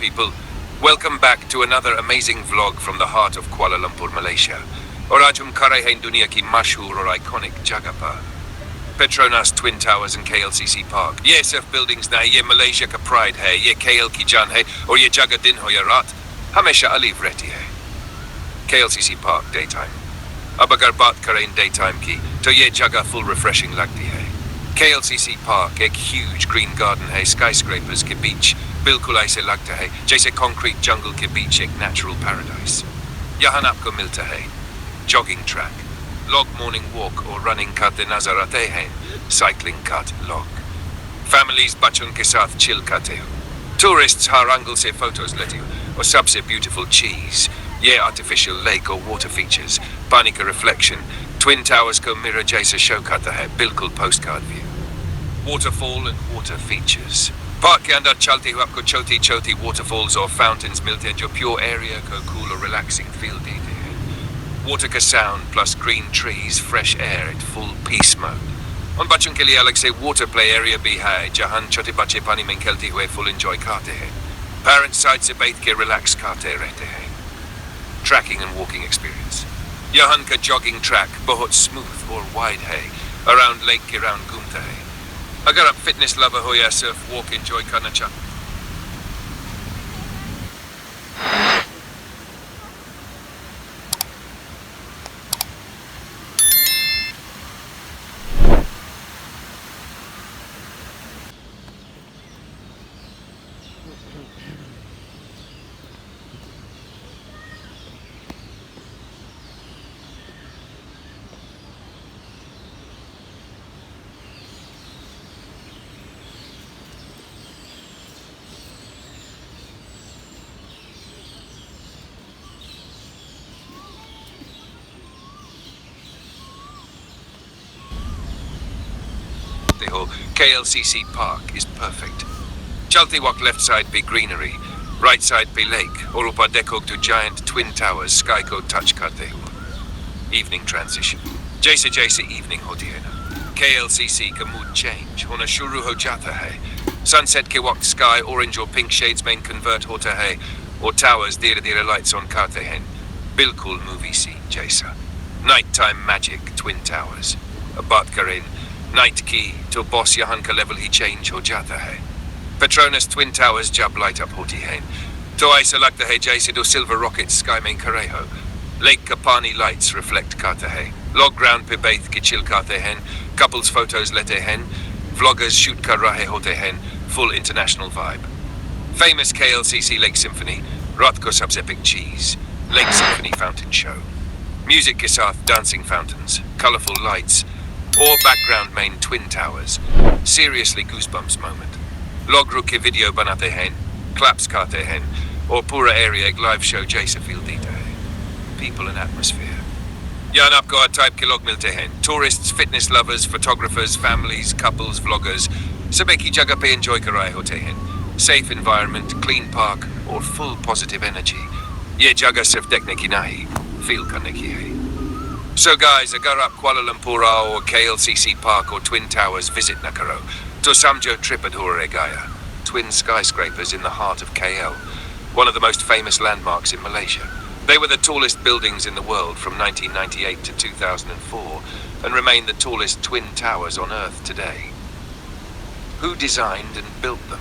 people. Welcome back to another amazing vlog from the heart of Kuala Lumpur, Malaysia. और आज हम कर रहे हैं दुनिया की मशहूर और आइकॉनिक जगह पर Petronas, Twin Towers and KLCC Park. ये सिर्फ बिल्डिंग्स नहीं, ये मलेशिया का प्राइड है, ये KL की जान है और ये जगह दिन हो या रात हमेशा अलीव रहती है. KLCC Park, daytime. अब अगर बात करें daytime की, तो ये जगह full refreshing लगती है. KLCC Park एक huge green garden है, skyscrapers के बीच, बिल्कुल ऐसे लगता है जैसे concrete jungle के बीच एक natural paradise. यहाँ आपको मिलता है jogging track, log morning walk और running करते नजर आते हैं, cycling cut log. Families बच्चों के साथ chill करते हो. Tourists हर एंगल से photos लेते हो और सबसे beautiful cheese, ये artificial lake और water features, पानी का reflection, Twin Towers को mirror जैसा show करता है, बिल्कुल postcard view. Waterfall and water features. Park के अंदर चलते हुए आपको छोटी छोटी waterfalls और fountains मिलते हैं जो pure area को cool और relaxing feel देते हैं. Water का sound plus green trees, fresh air at full peace mode. उन बच्चों के लिए अलग से water play area भी है जहां छोटे बच्चे पानी में खेलते हुए full enjoy करते हैं. Parents side से बैठ के relax करते रहते हैं. Tracking and walking experience. यहाँ का jogging track बहुत smooth और wide है. Around lake के round घूमता है. अगर आप fitness lover हो या सिर्फ walk enjoy करना चाहते हो, KLCC Park is perfect. चलते वक्त left side be greenery, right side be lake और ऊपर देखो तो giant twin towers sky को touch करते हुए. Evening transition. जैसे जैसे evening होती है ना, KLCC का mood change होना शुरू हो जाता है. Sunset के वक्त sky orange और pink shades में convert होता है और towers धीरे धीरे lights on करते हैं. बिल्कुल movie scene जैसा. Nighttime magic twin towers. अब बात करें नाइट की तो बॉस यहाँ का लेवल ही चेंज हो जाता है. पेट्रोनस ट्विन टावर्स जब लाइट अप होती हैं तो ऐसा लगता है जैसे दो सिल्वर रॉकेट स्काई में खड़े हो. लेक का पानी लाइट्स रिफ्लेक्ट करता है. लॉग ग्राउंड पे बैठ के चिल करते हैं, कपल्स फोटोज लेते हैं, व्लॉगर्स शूट कर रहे होते हैं. Full international vibe. Famous KLCC lake symphony, रात को सबसे बिग चीज, lake symphony fountain show. Music के साथ dancing fountains, colourful lights or background main twin towers. Seriously goosebumps moment. Log रुक के वीडियो बनाते हैं, claps करते हैं और पूरा एरिया एक लाइव शो जैसा फील देता है. People and atmosphere. यहाँ आपको हर टाइप के लोग मिलते हैं. Tourists, fitness lovers, photographers, families, couples, vloggers. सब एक ही जगह पे enjoy कर रहे होते हैं. Safe environment, clean park और full positive energy. ये जगह सिर्फ देखने की नहीं, feel करने की है. So guys, अगर आप Kuala Lumpur आओ और KLCC Park और Twin Towers visit न करो, तो समझो trip अधूरा रह गया. Twin skyscrapers in the heart of KL, one of the most famous landmarks in Malaysia. They were the tallest buildings in the world from 1998 to 2004 and remain the tallest twin towers on Earth today. Who designed and built them?